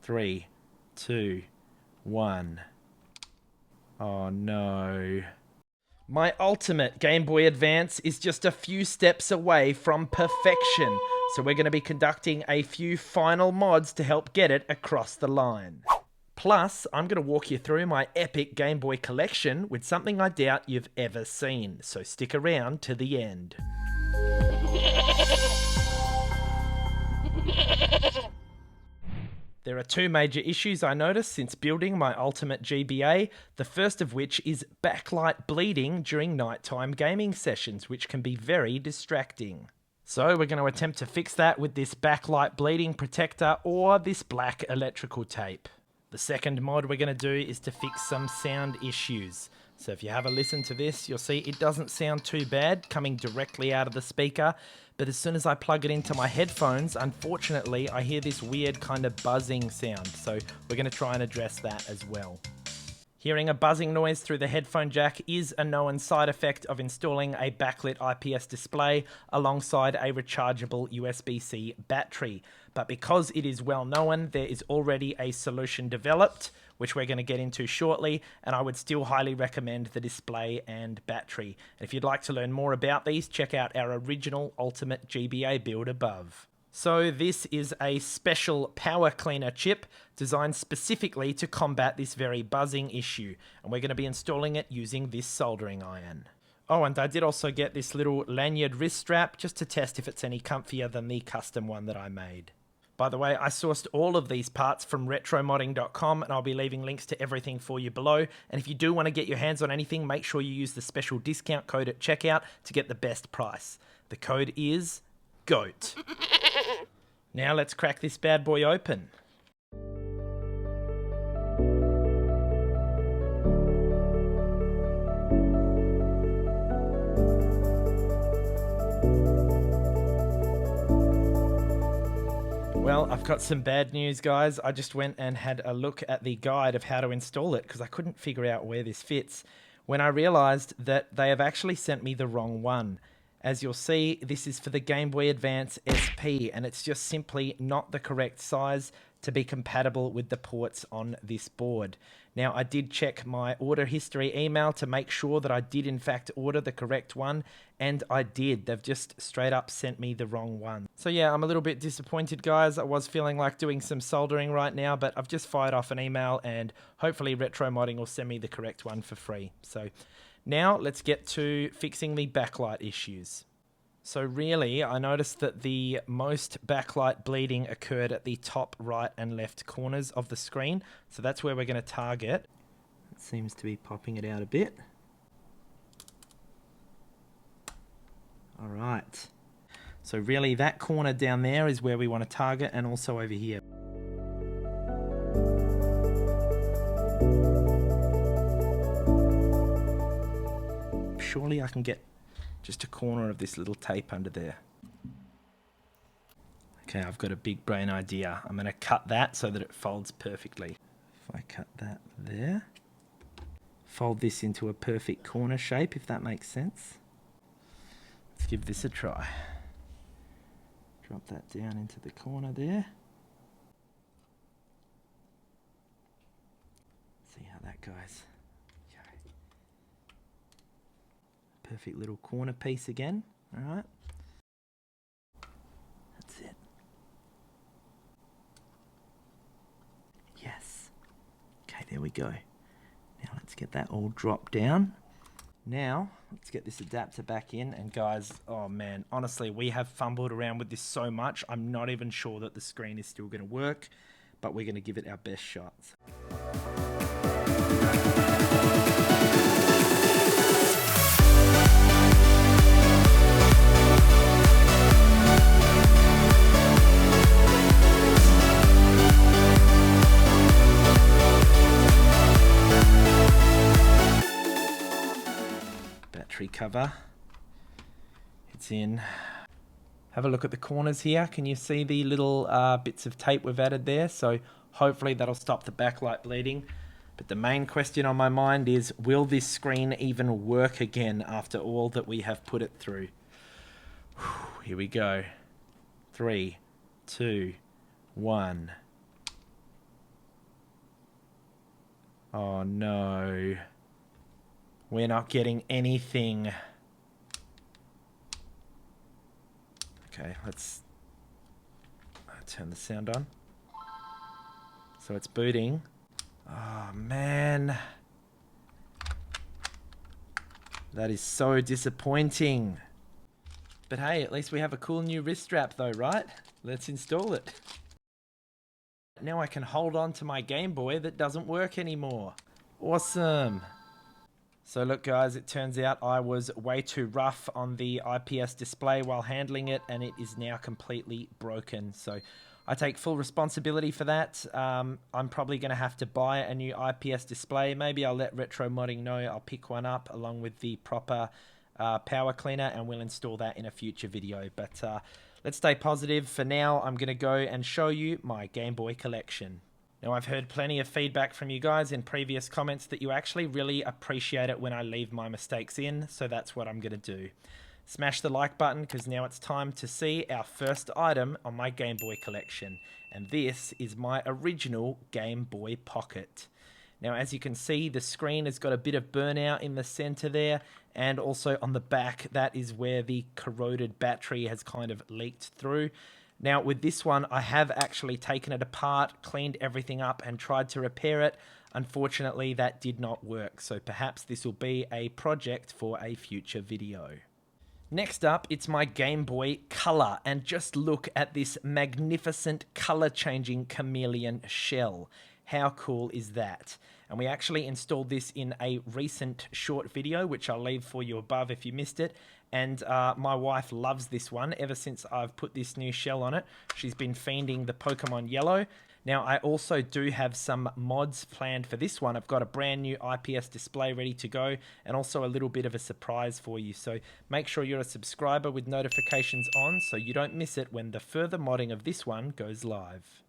3, 2, 1. Oh no. My ultimate Game Boy Advance is just a few steps away from perfection, so we're going to be conducting a few final mods to help get it across the line. Plus, I'm going to walk you through my epic Game Boy collection with something I doubt you've ever seen, so stick around to the end. There are two major issues I noticed since building my ultimate GBA, the first of which is backlight bleeding during nighttime gaming sessions, which can be very distracting. So we're going to attempt to fix that with this backlight bleeding protector or this black electrical tape. The second mod we're going to do is to fix some sound issues. So if you have a listen to this, you'll see it doesn't sound too bad coming directly out of the speaker, but as soon as I plug it into my headphones, unfortunately, I hear this weird kind of buzzing sound, so we're going to try and address that as well. Hearing a buzzing noise through the headphone jack is a known side effect of installing a backlit IPS display alongside a rechargeable USB-C battery. But because it is well known, there is already a solution developed, which we're going to get into shortly, and I would still highly recommend the display and battery. And if you'd like to learn more about these, check out our original Ultimate GBA build above. So this is a special power cleaner chip designed specifically to combat this very buzzing issue, and we're going to be installing it using this soldering iron. Oh, and I did also get this little lanyard wrist strap just to test if it's any comfier than the custom one that I made. By the way, I sourced all of these parts from retromodding.com, and I'll be leaving links to everything for you below. And if you do want to get your hands on anything, make sure you use the special discount code at checkout to get the best price. The code is GOAT. Now let's crack this bad boy open. Well, I've got some bad news, guys. I just went and had a look at the guide of how to install it because I couldn't figure out where this fits when I realized that they have actually sent me the wrong one. As you'll see, this is for the Game Boy Advance SP, and it's just simply not the correct size to be compatible with the ports on this board. Now, I did check my order history email to make sure that I did in fact order the correct one, and I did. They've just straight up sent me the wrong one. So yeah, I'm a little bit disappointed, guys. I was feeling like doing some soldering right now, but I've just fired off an email, and hopefully Retro Modding will send me the correct one for free. So now let's get to fixing the backlight issues. So really, I noticed that the most backlight bleeding occurred at the top right and left corners of the screen. So that's where we're going to target. It seems to be popping it out a bit. All right. So really, that corner down there is where we want to target, and also over here. Surely I can get just a corner of this little tape under there. Okay, I've got a big brain idea. I'm going to cut that so that it folds perfectly. If I cut that there, fold this into a perfect corner shape, if that makes sense. Let's give this a try. Drop that down into the corner there. See how that goes. Perfect little corner piece again. All right. That's it. Yes. Okay, there we go. Now let's get that all dropped down. Now, let's get this adapter back in. And guys, oh man, honestly, we have fumbled around with this so much, I'm not even sure that the screen is still going to work, but we're going to give it our best shots. Cover, it's in. Have a look at the corners here. Can you see the little bits of tape we've added there? So hopefully that'll stop the backlight bleeding. But the main question on my mind is, will this screen even work again after all that we have put it through? Here we go. 3, 2, 1. Oh no. We're not getting anything. Okay, let's turn the sound on. So it's booting. Oh man. That is so disappointing. But hey, at least we have a cool new wrist strap though, right? Let's install it. Now I can hold on to my Game Boy that doesn't work anymore. Awesome. So look guys, it turns out I was way too rough on the IPS display while handling it, and it is now completely broken. So I take full responsibility for that. I'm probably going to have to buy a new IPS display. Maybe I'll let Retro Modding know. I'll pick one up along with the proper power cleaner, and we'll install that in a future video. But let's stay positive. For now, I'm going to go and show you my Game Boy collection. Now, I've heard plenty of feedback from you guys in previous comments that you actually really appreciate it when I leave my mistakes in, so that's what I'm going to do. Smash the like button, because now it's time to see our first item on my Game Boy collection, and this is my original Game Boy Pocket. Now, as you can see, the screen has got a bit of burnout in the center there, and also on the back, that is where the corroded battery has kind of leaked through. Now, with this one, I have actually taken it apart, cleaned everything up, and tried to repair it. Unfortunately, that did not work, so perhaps this will be a project for a future video. Next up, it's my Game Boy Color, and just look at this magnificent color-changing chameleon shell. How cool is that? And we actually installed this in a recent short video, which I'll leave for you above if you missed it. And my wife loves this one. Ever since I've put this new shell on it, she's been fiending the Pokemon Yellow. Now, I also do have some mods planned for this one. I've got a brand new IPS display ready to go, and also a little bit of a surprise for you. So make sure you're a subscriber with notifications on so you don't miss it when the further modding of this one goes live.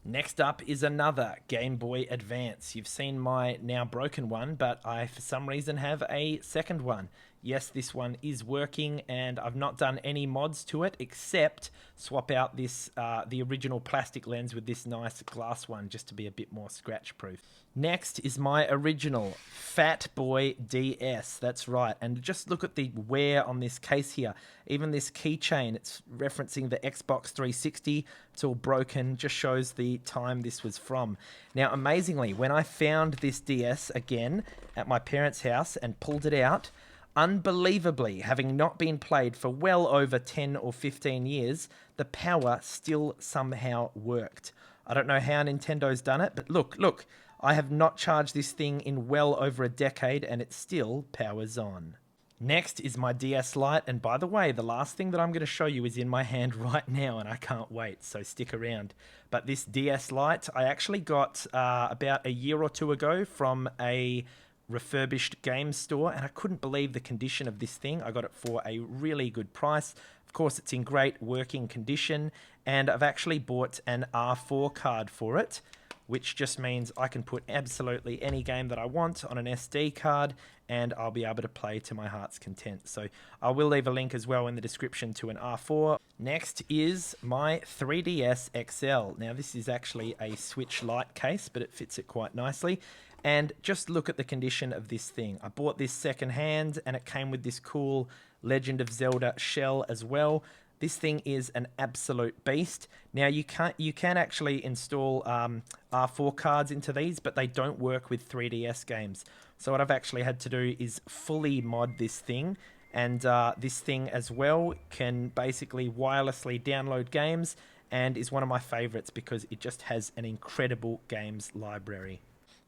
Next up is another Game Boy Advance. You've seen my now broken one, but I for some reason have a second one. Yes, this one is working, and I've not done any mods to it except swap out this the original plastic lens with this nice glass one just to be a bit more scratch proof. Next is my original Fat Boy DS. That's right, and just look at the wear on this case here. Even this keychain, it's referencing the Xbox 360. It's all broken, just shows the time this was from. Now, amazingly, when I found this DS again at my parents' house and pulled it out, unbelievably, having not been played for well over 10 or 15 years, the power still somehow worked. I don't know how Nintendo's done it, but look, I have not charged this thing in well over a decade and it still powers on. Next is my DS Lite, and by the way, the last thing that I'm going to show you is in my hand right now, and I can't wait, so stick around. But this DS Lite, I actually got about a year or two ago from a refurbished game store, and I couldn't believe the condition of this thing. I got it for a really good price. Of course, it's in great working condition, and I've actually bought an R4 card for it, which just means I can put absolutely any game that I want on an SD card, and I'll be able to play to my heart's content. So I will leave a link as well in the description to an R4. Next is my 3DS XL. Now, this is actually a Switch Lite case, but it fits it quite nicely. And just look at the condition of this thing. I bought this secondhand, and it came with this cool Legend of Zelda shell as well. This thing is an absolute beast. Now, you can actually install R4 cards into these, but they don't work with 3DS games. So what I've actually had to do is fully mod this thing, and this thing as well can basically wirelessly download games, and is one of my favorites because it just has an incredible games library.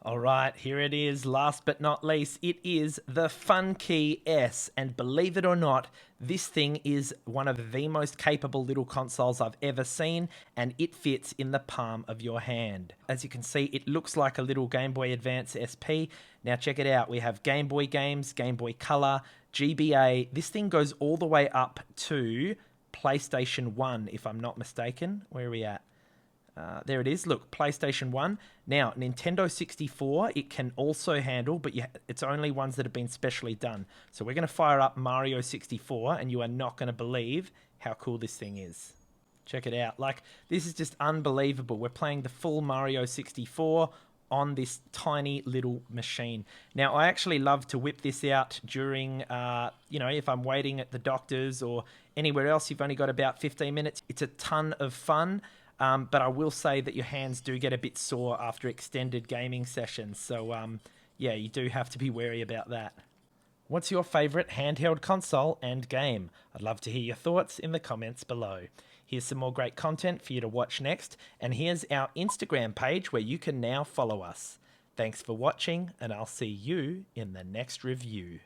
All right, here it is. Last but not least, it is the Funkey S. And believe it or not, this thing is one of the most capable little consoles I've ever seen, and it fits in the palm of your hand. As you can see, it looks like a little Game Boy Advance SP. Now check it out. We have Game Boy games, Game Boy Color, GBA. This thing goes all the way up to PlayStation 1, if I'm not mistaken. Where are we at? There it is. Look, PlayStation 1. Now, Nintendo 64, it can also handle, but it's only ones that have been specially done. So we're going to fire up Mario 64, and you are not going to believe how cool this thing is. Check it out. Like, this is just unbelievable. We're playing the full Mario 64 on this tiny little machine. Now, I actually love to whip this out during, if I'm waiting at the doctor's or anywhere else. You've only got about 15 minutes. It's a ton of fun, but I will say that your hands do get a bit sore after extended gaming sessions. So, yeah, you do have to be wary about that. What's your favourite handheld console and game? I'd love to hear your thoughts in the comments below. Here's some more great content for you to watch next, and here's our Instagram page where you can now follow us. Thanks for watching, and I'll see you in the next review.